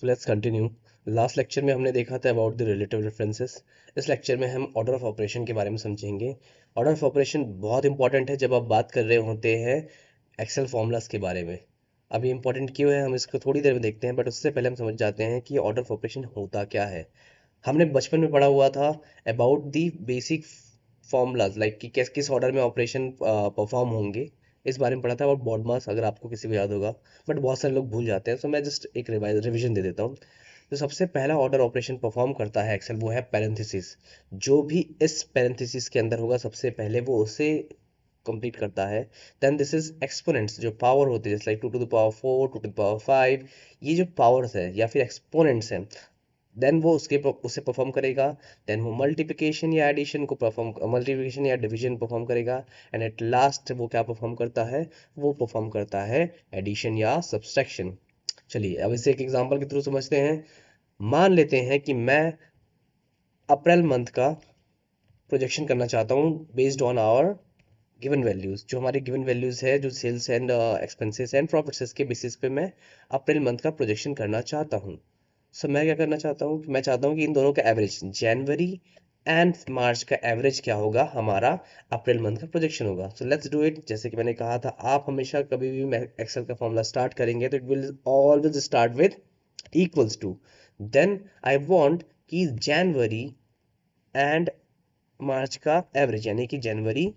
तो let's continue. Last lecture में हमने देखा था अबाउट द रिलेटिव रेफरेंसेस। इस लेक्चर में हम ऑर्डर ऑफ ऑपरेशन के बारे में समझेंगे। ऑर्डर ऑफ ऑपरेशन बहुत इंपॉर्टेंट है जब आप बात कर रहे होते हैं एक्सेल फॉर्मूलाज के बारे में। अब ये इंपॉर्टेंट क्यों है हम इसको थोड़ी देर में देखते हैं, बट उससे पहले हम समझ जाते हैं कि ऑर्डर ऑफ ऑपरेशन होता क्या है। हमने बचपन में पढ़ा हुआ था about the basic formulas, like कि किस किस ऑर्डर में ऑपरेशन परफॉर्म होंगे। इस बारे में पढ़ा था अबाउट बॉड मास, अगर आपको किसी को याद होगा, बट बहुत सारे लोग भूल जाते हैं, तो मैं जस्ट एक रिविजन दे देता हूँ। तो सबसे पहला ऑर्डर ऑपरेशन परफॉर्म करता है एक्सेल, वो है पैरेंथेसिस। जो भी इस पैरेंथेसिस के अंदर होगा सबसे पहले वो उसे कंप्लीट करता है। देन दिस इज एक्सपोनेंट्स, जो पावर होती है जैसे like 2 to the power 4, 2 to the power 5। ये जो पावर्स है या फिर एक्सपोनेंट्स हैं, देन वो उसे परफॉर्म करेगा। देन वो मल्टीप्लिकेशन या एडिशन को परफॉर्म, मल्टीप्लिकेशन या डिवीजन परफॉर्म करेगा। एंड एट लास्ट वो क्या परफॉर्म करता है, वो परफॉर्म करता है एडिशन या सब्सट्रैक्शन। चलिए अब इसे एक एग्जांपल के थ्रू समझते हैं। मान लेते हैं कि मैं अप्रैल मंथ का प्रोजेक्शन करना चाहता हूँ based on our given values. जो हमारी गिवन वैल्यूज है, जो sales and expenses and profits के बेसिस पे मैं अप्रैल मंथ का प्रोजेक्शन करना चाहता हूँ। सो मैं क्या करना चाहता हूँ, मैं चाहता हूँ कि इन दोनों का एवरेज, जनवरी एंड मार्च का एवरेज क्या होगा, हमारा अप्रैल मंथ का प्रोजेक्शन होगा। सो लेट्स डू इट। जैसे कि मैंने कहा था, आप हमेशा कभी भी एक्सेल का फॉर्मूला स्टार्ट करेंगे तो it will always start with equals to. Then I want कि जनवरी एंड मार्च का एवरेज, यानी कि January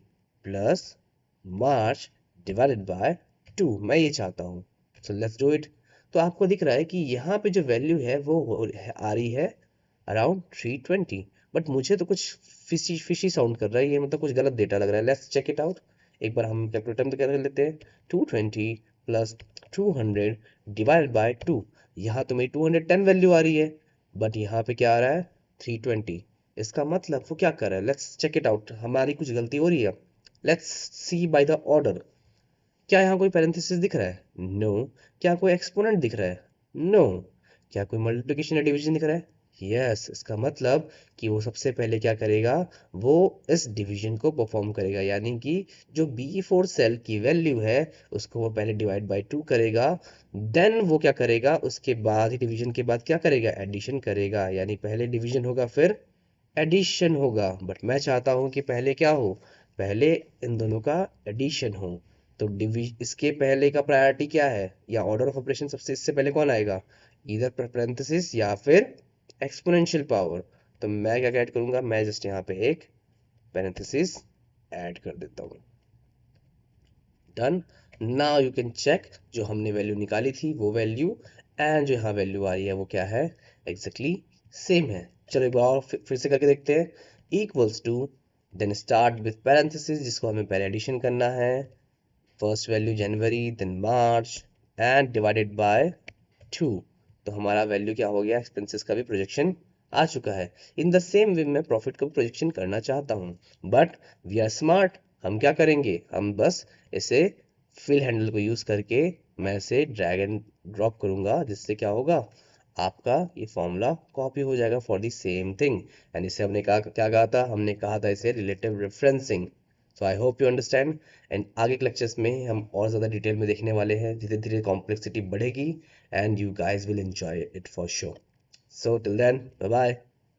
plus March divided by 2, मैं ये चाहता हूँ। So let's do it. तो आपको दिख रहा है कि यहाँ पे जो वैल्यू है वो आ रही है अराउंड 320, बट मुझे तो कुछ फिशी फिशी साउंड कर रहा है, ये मतलब कुछ गलत डेटा लग रहा है। Let's check it out. एक बार हम कैलकुलेटर में कर लेते हैं। 220 प्लस 200 डिवाइडेड बाय 2। यहाँ तो मेरी 210 वैल्यू आ रही है, बट यहाँ पे क्या आ रहा है, 320। इसका मतलब वो क्या कर रहा है, लेट्स चेक इट आउट। हमारी कुछ गलती हो रही है। Let's see by the order. क्या यहाँ कोई पैरेंथेसिस दिख रहा है? नो। क्या कोई एक्सपोनेंट दिख रहा है? नो। क्या कोई मल्टीप्लिकेशन या डिवीजन दिख रहा है? यस। इसका मतलब कि वो सबसे पहले क्या करेगा, वो इस डिवीजन को परफॉर्म करेगा, यानी कि जो B4 सेल की वैल्यू है उसको वो पहले डिवाइड बाय 2 करेगा। देन वो क्या करेगा, उसके बाद ही डिवीजन के बाद क्या करेगा, एडिशन करेगा। यानी पहले डिवीजन होगा फिर एडिशन होगा, बट मैं चाहता हूं कि पहले क्या हो, पहले इन दोनों का एडिशन हो। तो डिवीज इसके पहले का प्रायोरिटी क्या है, या ऑर्डर ऑफ ऑपरेशन सबसे इससे पहले कौन आएगा, इधर पैरेंथेसिस या फिर एक्सपोनेंशियल पावर। तो मैं क्या ऐड करूंगा, मैं जस्ट यहाँ पे एक पैरेंथेसिस ऐड कर देता हूँ। Done. Now you can check, जो हमने वैल्यू निकाली थी वो वैल्यू एंड जो यहाँ वैल्यू आ रही है वो क्या है, एग्जैक्टली सेम है। चलो एक बार और फिर से करके देखते हैं। Equals to, then start with parenthesis जिसको हमें पहले एडिशन करना है। First value January, then March and divided by 2। तो हमारा वैल्यू क्या हो गया, एक्सपेंसेस का भी प्रोजेक्शन आ चुका है। इन द सेम वे मैं प्रॉफिट का भी प्रोजेक्शन करना चाहता हूँ, बट वी आर स्मार्ट। हम क्या करेंगे, हम बस इसे फिल हैंडल को यूज करके मैं इसे ड्रैग एंड ड्रॉप करूंगा, जिससे क्या होगा, आपका ये फॉर्मूला कॉपी हो जाएगा for the same thing. And इसे हमने कहा, क्या कहा था, हमने कहा था इसे relative referencing. So I hope you understand. And आगे के लेक्चर्स में हम और ज़्यादा डिटेल में देखने वाले हैं, धीरे धीरे कॉम्प्लेक्सिटी बढ़ेगी, and you guys will enjoy it for sure. So till then, bye bye.